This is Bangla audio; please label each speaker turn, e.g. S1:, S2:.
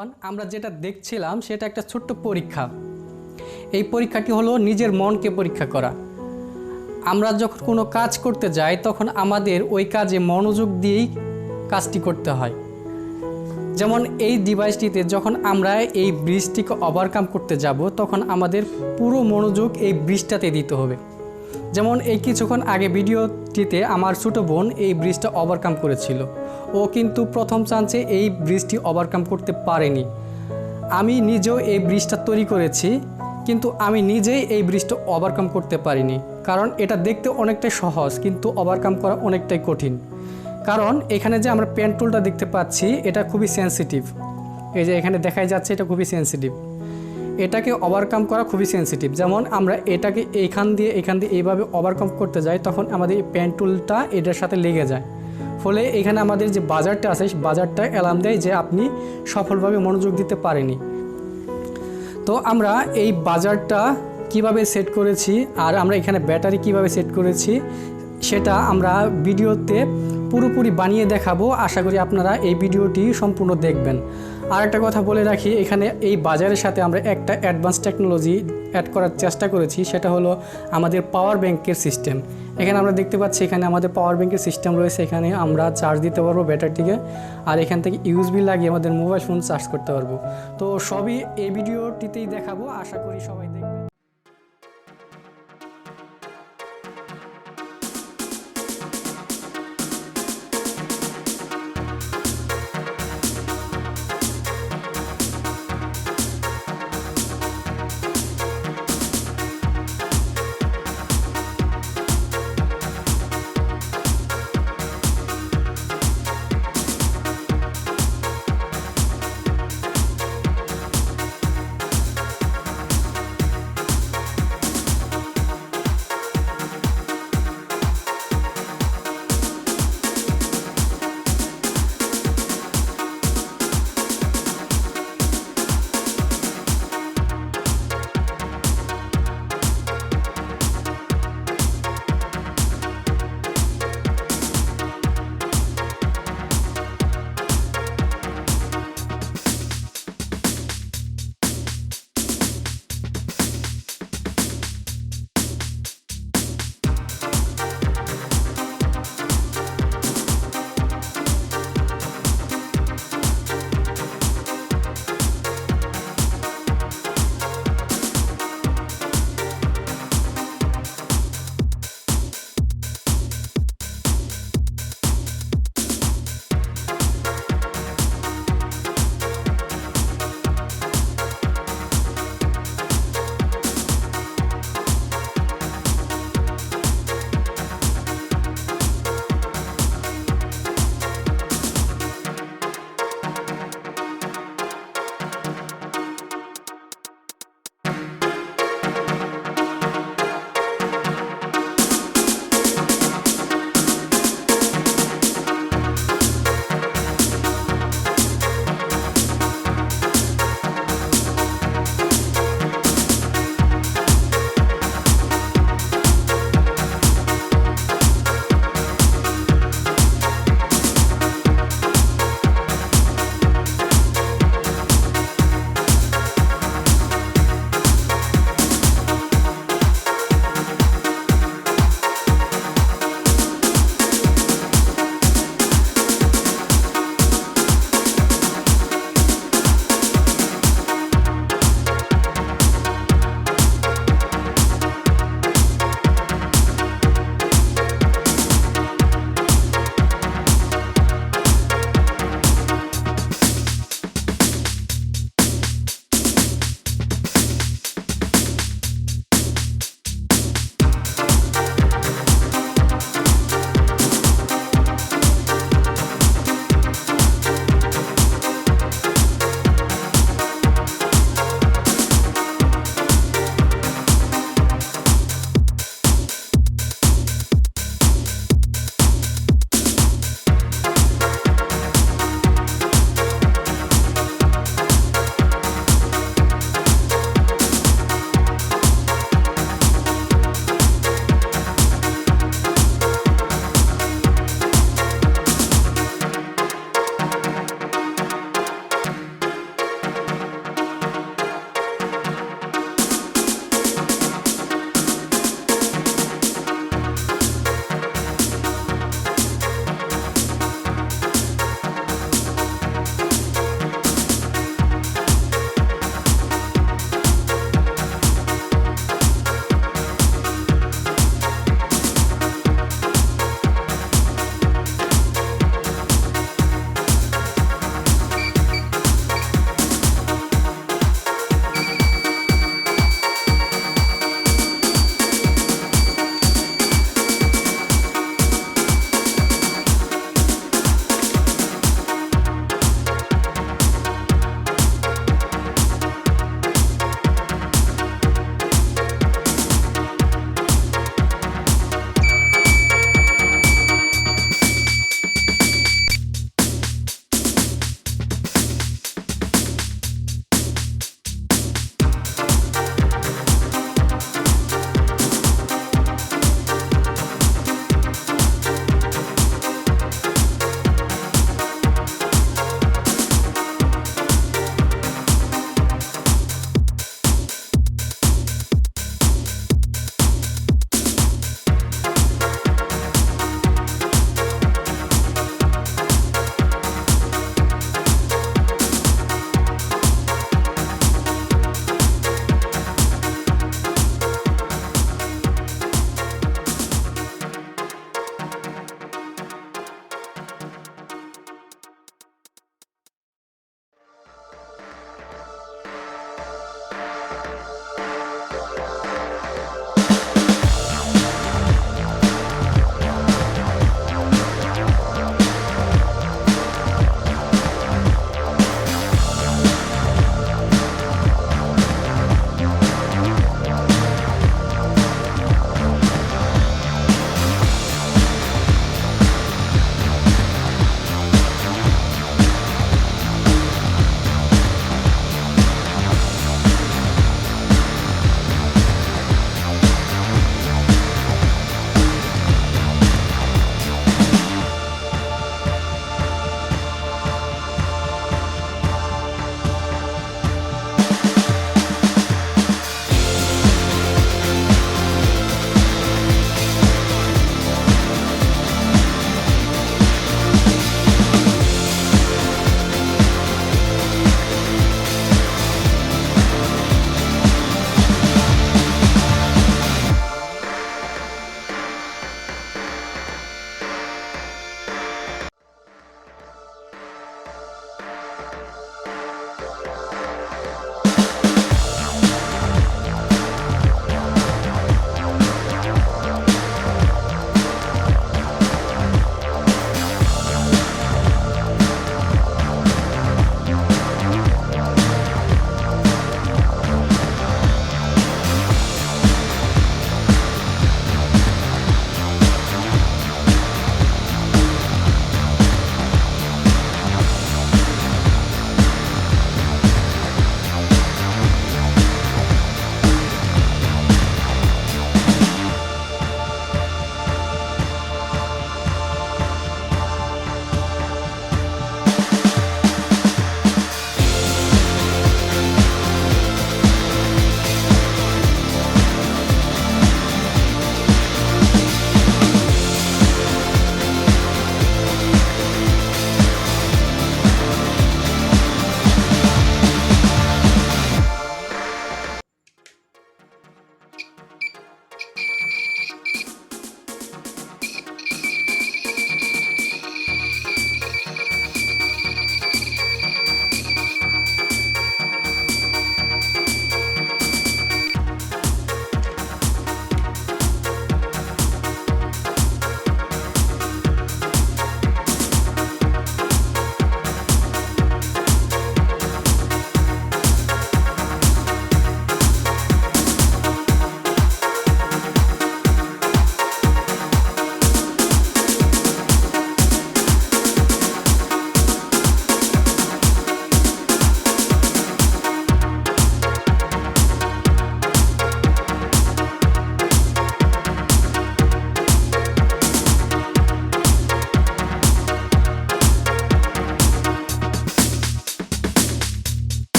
S1: এভরিওয়ান, আমরা যেটা দেখছিলাম সেটা একটা ছোট্ট পরীক্ষা। এই পরীক্ষাটি হলো নিজের মনকে পরীক্ষা করা। আমরা যখন কোনো কাজ করতে যাই তখন আমাদের ওই কাজে মনোযোগ দিয়েই কাজটি করতে হয়। যেমন এই ডিভাইসটিতে যখন আমরা এই ব্রিজটিকে ওভারকাম করতে যাব তখন আমাদের পুরো মনোযোগ এই ব্রিজটাতে দিতে হবে। যেমন এই কিছুক্ষণ আগে ভিডিওটিতে আমার ছোটো বোন এই ব্রিজটা ওভারকাম করেছিল। ও কিন্তু প্রথম চান্সে এই ব্রিজটি ওভারকাম করতে পারেনি। আমি নিজেও এই ব্রিজটা তৈরি করেছি, কিন্তু আমি নিজেই এই ব্রিজটা ওভারকাম করতে পারিনি। কারণ এটা দেখতে অনেকটাই সহজ, কিন্তু ওভারকাম করা অনেকটাই কঠিন। কারণ এখানে যে আমরা পেন টুলটা দেখতে পাচ্ছি এটা খুবই সেন্সিটিভ। এই যে এখানে দেখাই যাচ্ছে এটা খুবই সেন্সিটিভ। এটাকে ওভারকাম করা খুবই সেন্সিটিভ। যেমন আমরা এটাকে এখান দিয়ে এইভাবে ওভারকাম করতে যাই তখন আমাদের এই পেন টুলটা এটার সাথে লেগে যায়। ফলে এখানে আমাদের যে বাজারটা আছে বাজারটা অ্যালার্ম দেয় যে আপনি সফলভাবে মনোযোগ দিতে পারেনি। তো আমরা এই বাজারটা কিভাবে সেট করেছি আর আমরা এখানে ব্যাটারি কিভাবে সেট করেছি সেটা আমরা ভিডিওতে পুরোপুরি বানিয়ে দেখাবো। আশা করি আপনারা এই ভিডিওটি সম্পূর্ণ দেখবেন। আর একটা কথা বলে রাখি, এখানে এই বাজারের সাথে আমরা একটা অ্যাডভান্স টেকনোলজি অ্যাড করার চেষ্টা করেছি, সেটা হলো আমাদের পাওয়ার ব্যাংকের সিস্টেম। এখানে আমরা দেখতে পাচ্ছি এখানে আমাদের পাওয়ার ব্যাংকের সিস্টেম রয়েছে। এখানে আমরা চার্জ দিতে পারবো ব্যাটারিটিকে, আর এখান থেকে ইউএসবি লাগিয়ে আমাদের মোবাইল ফোন চার্জ করতে পারবো। তো সবই এই ভিডিওটিতেই দেখাবো, আশা করি সবাই